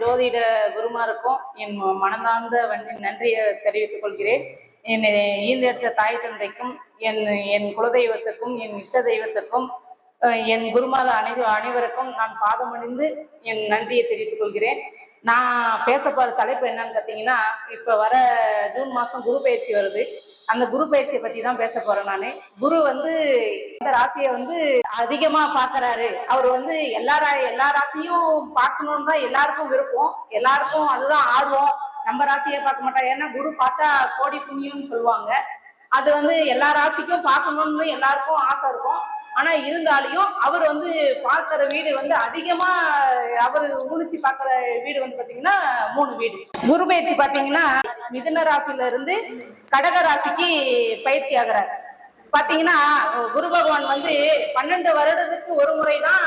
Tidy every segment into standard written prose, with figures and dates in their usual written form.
ஜோதிட குருமாருக்கும் என் மனதார்ந்த நன்றியை தெரிவித்துக் கொள்கிறேன். என் ஈந்தெடுத்த தாய் தந்தைக்கும் என் என் குலதெய்வத்துக்கும் என் இஷ்ட தெய்வத்துக்கும் என் குருமார் அனைவருக்கும் நான் பாதமணிந்து என் நன்றியை தெரிவித்துக் கொள்கிறேன். நான் பேச போற தலைப்பு என்னன்னு பார்த்தீங்கன்னா, இப்ப வர ஜூன் மாசம் குரு பயிற்சி வருது. அந்த குரு பயிற்சியை பத்தி தான் பேச போறேன். நானு குரு இந்த ராசியை அதிகமா பாக்குறாரு. அவர் எல்லா ராசியும் பார்க்கணும்னு தான் எல்லாருக்கும் விருப்பம், எல்லாருக்கும் அதுதான் ஆர்வம். நம்ம ராசியை பார்க்க மாட்டோம், ஏன்னா குரு பார்த்தா கோடி புண்ணியம்னு சொல்லுவாங்க. அது எல்லா ராசிக்கும் பார்க்கணும்னு எல்லாருக்கும் ஆசை இருக்கும். ஆனா இருந்தாலையும் அவர் பார்க்கிற வீடு அதிகமா அவர் ஊழிச்சு பார்க்கிற வீடு பாத்தீங்கன்னா 3 வீடு. குரு பயிற்சி பாத்தீங்கன்னா மிதுன ராசியில இருந்து கடக ராசிக்கு பயிற்சி ஆகிறார். பாத்தீங்கன்னா குரு பகவான் 12 வருடத்துக்கு ஒரு முறைதான்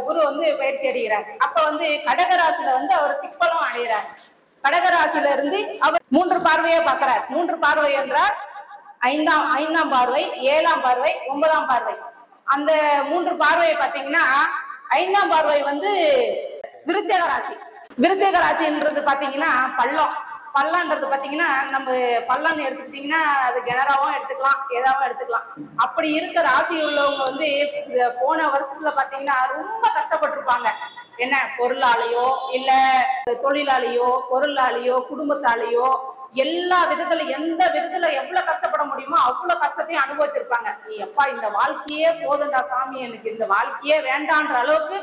குரு பயிற்சி அடைகிறார். அப்ப கடக ராசியில அவர் திப்பலம் அடைகிறார். கடக ராசியில இருந்து அவர் 3 பார்வையை பார்க்கிறார். 3 பார்வை என்றால் 5ஆம் பார்வை, 7ஆம் பார்வை, 9ஆம் பார்வை. அந்த 3 பார்வையை பார்த்தீங்கன்னா 5ஆம் பார்வை விருச்சிக ராசி. விருச்சிக ராசின்றது பாத்தீங்கன்னா பள்ளம்ன்றது பாத்தீங்கன்னா, நம்ம பள்ளம்னு எடுத்துக்கிட்டீங்கன்னா அது கிணறாவும் எடுத்துக்கலாம், ஏதாவும் எடுத்துக்கலாம். அப்படி இருக்க ராசி உள்ளவங்க போன வருஷத்துல பாத்தீங்கன்னா ரொம்ப கஷ்டப்பட்டிருப்பாங்க. என்ன பொருளாலேயோ இல்ல தொழிலாலேயோ பொருளாலேயோ குடும்பத்தாலேயோ எல்லா விதத்துல எந்த விதத்துல எவ்வளவு கஷ்டப்பட முடியுமோ அவ்வளவு கஷ்டத்தையும் அனுபவிச்சிருப்பாங்க. நீ எப்பா இந்த வாழ்க்கையே போதுண்டா சாமி, எனக்கு இந்த வாழ்க்கையே வேண்டான்ற அளவுக்கு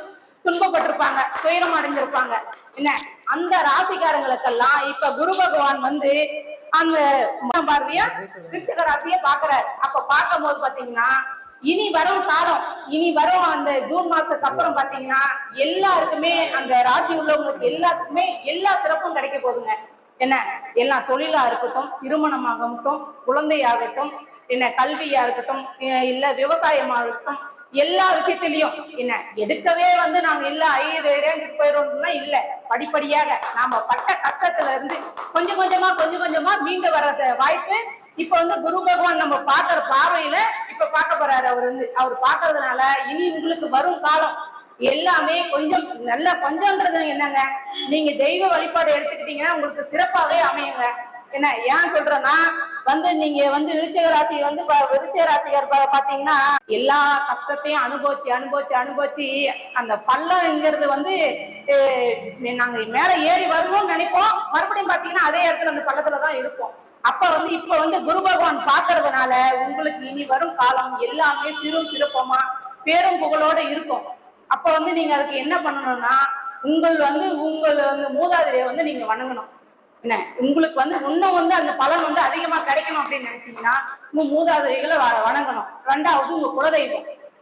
துன்பப்பட்டிருப்பாங்க, துயரம் அடைஞ்சிருப்பாங்க. என்ன அந்த ராசிக்காரங்களுக்கெல்லாம் இப்ப குரு பகவான் அந்த பார்வையா விருச்சிக ராசியை பாக்குறாரு. அப்ப பார்க்கும் போது பாத்தீங்கன்னா இனி வரும் காலம், இனி வரும் அந்த ஜூன் மாசத்துக்கு அப்புறம் பாத்தீங்கன்னா எல்லாருக்குமே அந்த ராசி உள்ளவங்களுக்கு எல்லாத்துக்குமே எல்லா சிறப்பும் கிடைக்க போகுதுங்க. என்ன எல்லாம் தொழிலா இருக்கட்டும், திருமணமாகட்டும், குழந்தையாகட்டும், என்ன கல்வியா இருக்கட்டும், இல்ல விவசாயமா இருக்கட்டும், எல்லா விஷயத்திலையும் என்ன எடுக்கவே நாங்க இல்ல 5 ரேஞ்சுக்கு போயிடும்னா இல்ல, படிப்படியாக நாம பட்ட கஷ்டத்துல இருந்து கொஞ்சம் கொஞ்சமா மீண்டு வர்ற வாய்ப்பு இப்ப குரு பகவான் நம்ம பாக்குற பார்வையில இப்ப பார்க்க போறாரு. அவர் பாக்குறதுனால இனி உங்களுக்கு வரும் காலம் எல்லாமே கொஞ்சம்ன்றது என்னங்க, நீங்க தெய்வ வழிபாடு எடுத்துக்கிட்டீங்கன்னா உங்களுக்கு சிறப்பாவே அமையுங்க. என்ன ஏன் சொல்றேன்னா நீங்க விருச்சிக ராசி விருச்சிக ராசிகர் பாத்தீங்கன்னா எல்லா கஷ்டத்தையும் அனுபவிச்சு அந்த பள்ளம்ங்கிறது நாங்க மேல ஏறி வருவோம்னு நினைப்போம், மறுபடியும் பாத்தீங்கன்னா அதே இடத்துல அந்த பள்ளத்துலதான் இருப்போம். அப்ப இப்ப குரு பகவான் பாக்குறதுனால உங்களுக்கு இனி வரும் காலம் எல்லாமே சிறப்பமா பேரும் புகழோட இருக்கும். அப்ப நீங்க அதுக்கு என்ன பண்ணணும்னா உங்கள் மூதாதையை நீங்க வணங்கணும். என்ன உங்களுக்கு இன்னும் அந்த பலன் அதிகமா கிடைக்கணும் அப்படின்னு நினைச்சீங்கன்னா உங்க மூதாதைகளை வணங்கணும். 2வது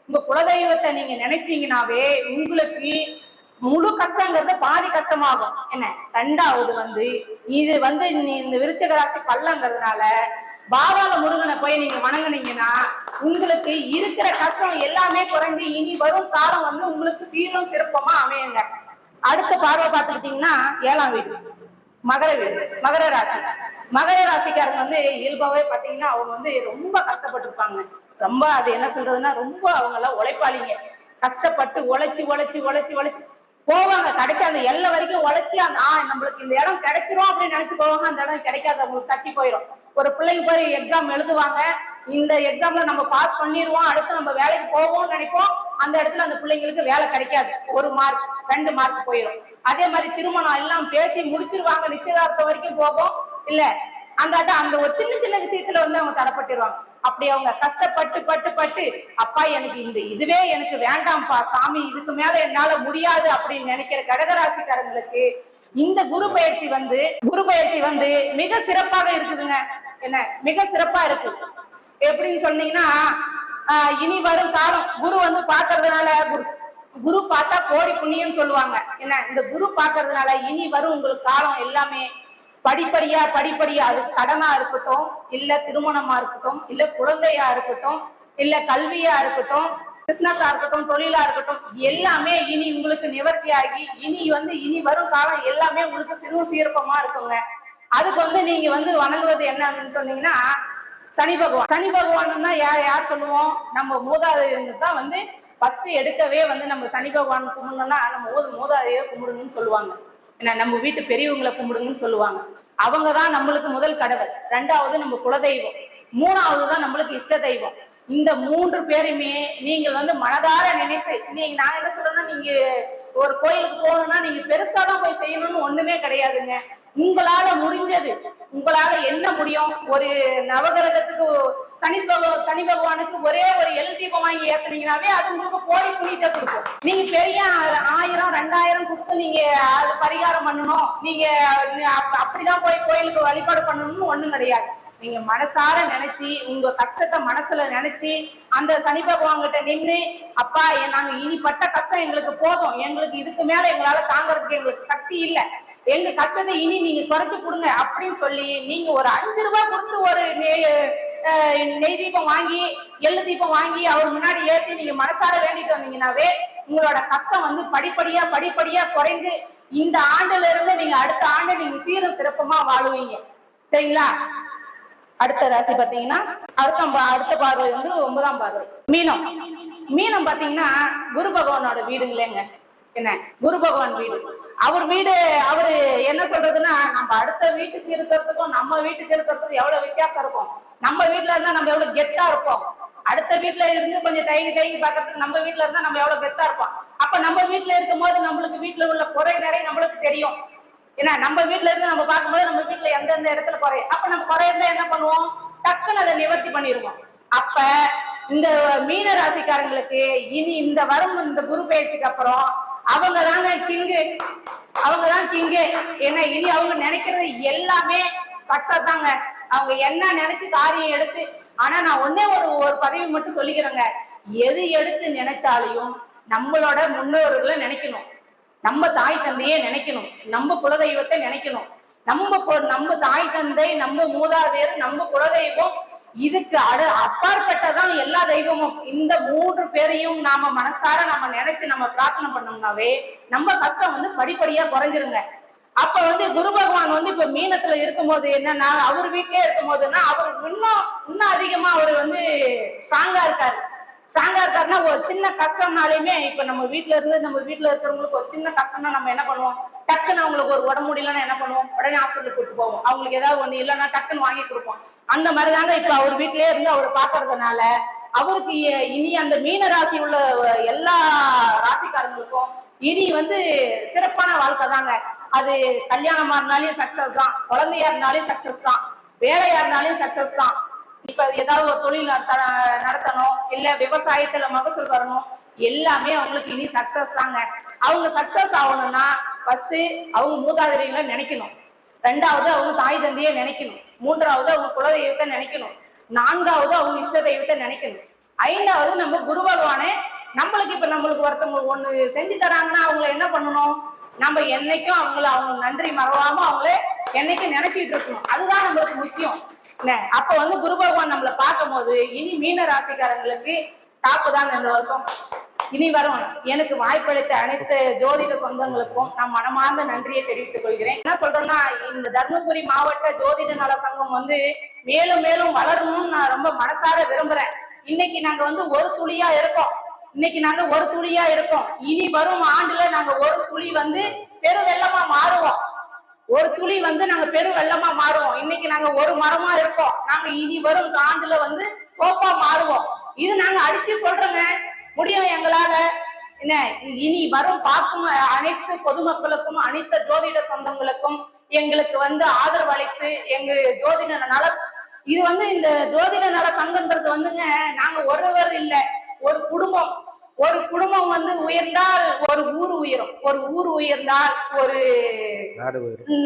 உங்க குலதெய்வத்தை நீங்க நினைச்சீங்கன்னாவே உங்களுக்கு முழு கஷ்டங்கிறது பாதி கஷ்டமாகும். என்ன 2வது இது இந்த விருச்சிக ராசி பள்ளங்கிறதுனால பாதாள முருகனை போய் நீங்க வணங்குனீங்கன்னா உங்களுக்கு இருக்கிற கஷ்டம் எல்லாமே குறைஞ்சு இனி வரும் காலம் உங்களுக்கு சீரும் சிறப்பமா அமையுங்க. அடுத்த பார்வை பார்த்துக்கிட்டீங்கன்னா 7ஆம் வீடு மகர வீடு, மகர ராசி. மகர ராசிக்காரங்க இயல்பாவே பாத்தீங்கன்னா அவங்க ரொம்ப கஷ்டப்பட்டிருப்பாங்க. ரொம்ப அது என்ன சொல்றதுன்னா ரொம்ப அவங்க எல்லாம் உழைப்பாளிங்க. கஷ்டப்பட்டு உழைச்சு போவாங்க. கிடைச்ச அந்த எல்லை வரைக்கும் உழைச்சி நம்மளுக்கு இந்த இடம் கிடைச்சிரும் அப்படின்னு நினைச்சு போவாங்க. அந்த இடம் கிடைக்காது, அவங்களுக்கு தட்டி போயிடும். ஒரு பிள்ளைங்க போய் எக்ஸாம் எழுதுவாங்க, இந்த எக்ஸாம்ல நம்ம பாஸ் பண்ணிடுவோம், அடுத்து நம்ம வேலைக்கு போவோம்னு நினைப்போம். அந்த இடத்துல அந்த பிள்ளைங்களுக்கு வேலை கிடைக்காது, 1 மார்க் 2 மார்க் போயிடும். அதே மாதிரி திருமணம் எல்லாம் பேசி முடிச்சிருவாங்க, நிச்சயதார்த்தம் வரைக்கும் போகும். இல்ல அந்த ஒரு சின்ன விஷயத்துல அவங்க தடப்பட்டுருவாங்க. அப்படி அவங்க கஷ்டப்பட்டு அப்பா எனக்கு இதுவே எனக்கு வேண்டாம்ப்பா சாமி, இதுக்கு மேல என்னால முடியாது அப்படின்னு நினைக்கிற கடகராசிக்காரங்களுக்கு இந்த குரு பயிற்சி மிக சிறப்பாக இருக்குதுங்க. என்ன மிக சிறப்பா இருக்கு எப்படின்னு சொன்னீங்கன்னா, இனி வரும் காலம் குரு பாக்குறதுனால குரு பார்த்தா கோடி புண்ணியம் சொல்லுவாங்க. என்ன இந்த குரு பாக்குறதுனால இனி வரும் உங்களுக்கு காலம் எல்லாமே படிப்படியா அது கடனா இருக்கட்டும், இல்ல திருமணமா இருக்கட்டும், இல்ல குழந்தையா இருக்கட்டும், இல்ல கல்வியா இருக்கட்டும், பிசினஸா இருக்கட்டும், தொழிலா இருக்கட்டும், எல்லாமே இனி உங்களுக்கு நிவர்த்தி ஆகி இனி வரும் காலம் எல்லாமே உங்களுக்கு சிறு சீரப்பமா இருக்குங்க. அதுக்கு நீங்க வணங்குவது என்னன்னு சொன்னீங்கன்னா சனி பகவான் யார் சொல்லுவோம், நம்ம மூதாதையர் தான் ஃபர்ஸ்ட் எடுக்கவே நம்ம சனி பகவான் கும்பிடணும்னா நம்ம மூதாதையை கும்பிடணும்னு சொல்லுவாங்க. ஏன்னா நம்ம வீட்டு பெரியவங்களை கும்பிடுங்கன்னு சொல்லுவாங்க. அவங்க தான் நம்மளுக்கு முதல் கடவுள், ரெண்டாவது நம்ம குலதெய்வம், மூணாவது தான் நம்மளுக்கு இஷ்ட தெய்வம். இந்த 3 பேருமே நீங்கள் வந்து மனதார நினைத்து, நீங்க நான் என்ன சொல்றேன்னா, நீங்க ஒரு கோயிலுக்கு போகணும்னா நீங்க பெருசாதான் போய் செய்யணும்னு ஒண்ணுமே கிடையாதுங்க. உங்களால முடிஞ்சது, உங்களால என்ன முடியும், ஒரு நவகிரகத்துக்கு சனி பகவானுக்கு ஒரே ஒரு எல் தீபம் வாங்கி ஏத்துனீங்கன்னாவே அது உங்களுக்கு கோடி புண்ணியத்தை கொடுக்கும். நீங்க பெரிய 1000 2000 கொடுத்து நீங்க அது பரிகாரம் பண்ணணும், நீங்க அப்படிதான் போய் கோயிலுக்கு வழிபாடு பண்ணணும்னு ஒண்ணும் கிடையாது. நீங்க மனசார நினைச்சு, உங்க கஷ்டத்தை மனசுல நினைச்சு அந்த சனி பகவான் கிட்ட நின்று, அப்பா நாங்க இனி பட்ட கஷ்டம் எங்களுக்கு போதும், எங்களுக்கு இதுக்கு மேல எங்களால தாங்கறதுக்கு எங்களுக்கு சக்தி இல்ல, எங்க கஷ்டத்தை இனி நீங்க குறைச்சு கொடுங்க அப்படின்னு சொல்லி நீங்க ஒரு 5 ரூபாய் கொடுத்து ஒரு நெய் தீபம் வாங்கி எள்ளு தீபம் வாங்கி அவர் முன்னாடி ஏற்றி நீங்க மனசார வேண்டிட்டு வந்தீங்கன்னாவே உங்களோட கஷ்டம் வந்து படிப்படியா குறைந்து இந்த ஆண்டுல இருந்து நீங்க அடுத்த ஆண்டு நீங்க சீரும் சிறப்புமா வாழுவீங்க. சரிங்களா? அடுத்த ராசி பாத்தீங்கன்னா அடுத்த பார்வை வந்து 9ஆம் பார்வை மீனம். மீனம் பாத்தீங்கன்னா குரு பகவானோட வீடுங்களேங்க. என்ன குரு பகவான் வீடு, அவர் வீடு. அவரு என்ன சொல்றதுன்னா, நம்ம அடுத்த வீட்டுக்கு இருக்கிறதுக்கும் நம்ம வீட்டுக்கு இருக்கிறதுக்கும் எவ்வளவு வித்தியாசம் இருக்கும். நம்ம வீட்டுல இருந்தா நம்ம எவ்வளவு கெத்தா இருப்போம், அடுத்த வீட்டுல இருந்து கொஞ்சம் தயங்கி பாக்குறதுக்கு நம்ம வீட்டுல இருந்தா நம்ம எவ்வளவு கெத்தா இருப்போம். அப்ப நம்ம வீட்டுல இருக்கும் போது நம்மளுக்கு வீட்டுல உள்ள குறை நிறைய நம்மளுக்கு தெரியும். ஏன்னா நம்ம வீட்டுல இருந்து நம்ம பார்க்கும்போது நம்ம வீட்டுல எந்தெந்த இடத்துல குறை, அப்ப நம்ம குறை இருந்தா என்ன பண்ணுவோம், டக்குன்னு அதை நிவர்த்தி பண்ணிடுவோம். அப்ப இந்த மீன ராசிக்காரங்களுக்கு இனி இந்த வரும் இந்த குரு பயிற்சிக்கு அப்புறம் அவங்கதாங்க கிங்கு, அவங்கதான் கிங்கு. ஏன்னா இனி அவங்க நினைக்கிறது எல்லாமே சக்சஸ் தாங்க. அவங்க என்ன நினைச்சு காரியம் எடுத்து, ஆனா நான் ஒன்னே ஒரு பதவி மட்டும் சொல்லிக்கிறேங்க, எது எடுத்து நினைச்சாலையும் நம்மளோட முன்னோர்களை நினைக்கணும், நம்ம தாய் தந்தையே நினைக்கணும், நம்ம குலதெய்வத்தை நினைக்கணும். நம்ம தாய் தந்தை, நம்ம மூதாதையர், நம்ம குலதெய்வம், இதுக்கு அப்பாற்பட்டதான் எல்லா தெய்வமும். இந்த 3 பேரையும் நாம மனசார நம்ம நினைச்சு நம்ம பிரார்த்தனை பண்ணோம்னாவே நம்ம கஷ்டம் வந்து படிப்படியா குறைஞ்சிருங்க. அப்ப வந்து குரு பகவான் வந்து இப்ப மீனத்துல இருக்கும் போது என்னன்னா, அவர் வீட்டிலே இருக்கும் போதுன்னா அவர் இன்னும் அதிகமா அவர் வந்து ஸ்ட்ராங்கா இருக்காரு. ஸ்ட்ராங்கா இருக்காருன்னா ஒரு சின்ன கஷ்டம்னாலுமே, இப்ப நம்ம வீட்டுல இருக்கிறவங்களுக்கு ஒரு சின்ன கஷ்டம்னா நம்ம என்ன பண்ணுவோம், டக்குன்னு அவங்களுக்கு ஒரு உடம்பு முடியலன்னா என்ன பண்ணுவோம், உடனே ஹாஸ்பிட்டலுக்கு கூட்டு போவோம். அவங்களுக்கு ஏதாவது ஒண்ணு இல்லைன்னா டக்குன்னு வாங்கி கொடுப்போம். அந்த மாதிரிதாங்க இப்ப அவர் வீட்டிலேயே இருந்து அவர் பாக்குறதுனால அவருக்கு இனி அந்த மீன ராசி உள்ள எல்லா ராசிக்காரங்களுக்கும் இனி வந்து சிறப்பான வாழ்க்கை தாங்க. அது கல்யாணமா இருந்தாலும் சக்சஸ் தான், குழந்தையா இருந்தாலும் சக்சஸ் தான், வேலையா இருந்தாலும் சக்சஸ் தான். இப்ப ஏதாவது ஒரு தொழில் நடத்தணும், இல்ல விவசாயத்துல மகசூல் வரணும், எல்லாமே அவங்களுக்கு இனி சக்சஸ் தாங்க. அவங்க சக்சஸ் ஆகணும்னா ஃபர்ஸ்ட் அவங்க மூதாதையர்களை நினைக்கணும், ரெண்டாவது அவங்க தாய் தந்தையை நினைக்கணும், மூன்றாவது அவங்க குலதெய்வத்தை நினைக்கணும், நான்காவது அவங்க இஷ்ட தெய்வத்தை நினைக்கணும், ஐந்தாவது நம்ம குரு பகவானே. நம்மளுக்கு ஒருத்தவங்க ஒண்ணு செஞ்சு தராங்கன்னா அவங்கள என்ன பண்ணணும், நம்ம என்னைக்கும் அவங்க நன்றி மறவாம அவங்கள என்னைக்கும் நினைச்சிட்டு இருக்கணும். அதுதான் நம்மளுக்கு முக்கியம். அப்ப வந்து குரு பகவான் நம்மளை பார்க்கும் போது இனி மீன ராசிக்காரங்களுக்கு டாப்பு தாங்க இந்த வருஷம். இனி வரும் எனக்கு வாய்ப்பளித்த அனைத்து ஜோதிட சொந்தங்களுக்கும் நான் மனமார்ந்த நன்றியை தெரிவித்துக் கொள்கிறேன். என்ன சொல்றேன்னா, இந்த தர்மபுரி மாவட்ட ஜோதிட நல சங்கம் வந்து மேலும் மேலும் வளரணும்னு நான் ரொம்ப மனசார விரும்புறேன். இன்னைக்கு நாங்க வந்து ஒரு துளியா இருக்கோம், இனி வரும் ஆண்டுல நாங்க ஒரு துளி வந்து பெரு வெள்ளமா மாறுவோம், ஒரு துளி வந்து நாங்க பெரு வெள்ளமா மாறுவோம். இன்னைக்கு நாங்க ஒரு மரமா இருக்கோம், நாங்க இனி வரும் ஆண்டுல வந்து கோப்பா மாறுவோம். இது நாங்க அடிச்சு சொல்றோங்க, முடியும் எங்களால. என்ன இனி வரும் பார்க்கும் அனைத்து பொதுமக்களுக்கும் அனைத்து ஜோதிட சொந்தங்களுக்கும் எங்களுக்கு வந்து ஆதரவு அளித்து எங்க ஜோதிட நல, இது வந்து இந்த ஜோதிட நல சங்கம்ன்றது வந்துங்க, நாங்க ஒருவர் இல்ல, ஒரு குடும்பம் வந்து உயர்ந்தால் ஒரு ஊர் உயரும், ஒரு ஊர் உயர்ந்தால் ஒரு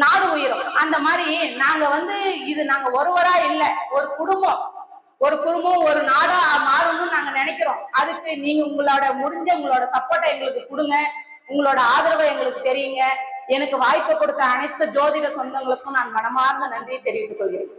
நாடு உயரும். அந்த மாதிரி நாங்க வந்து நாங்க ஒருவரா இல்ல, ஒரு குடும்பம் ஒரு நாடா மாறணும்னு நாங்க நினைக்கிறோம். அதுக்கு நீங்க உங்களோட சப்போர்ட்டை எங்களுக்கு கொடுங்க, உங்களோட ஆதரவை எங்களுக்கு தெரியுங்க. எனக்கு வாய்ப்பு கொடுத்த அனைத்து ஜோதிட சொந்தங்களுக்கும் நான் மனமார்ந்த நன்றியை தெரிவித்துக் கொள்கிறேன்.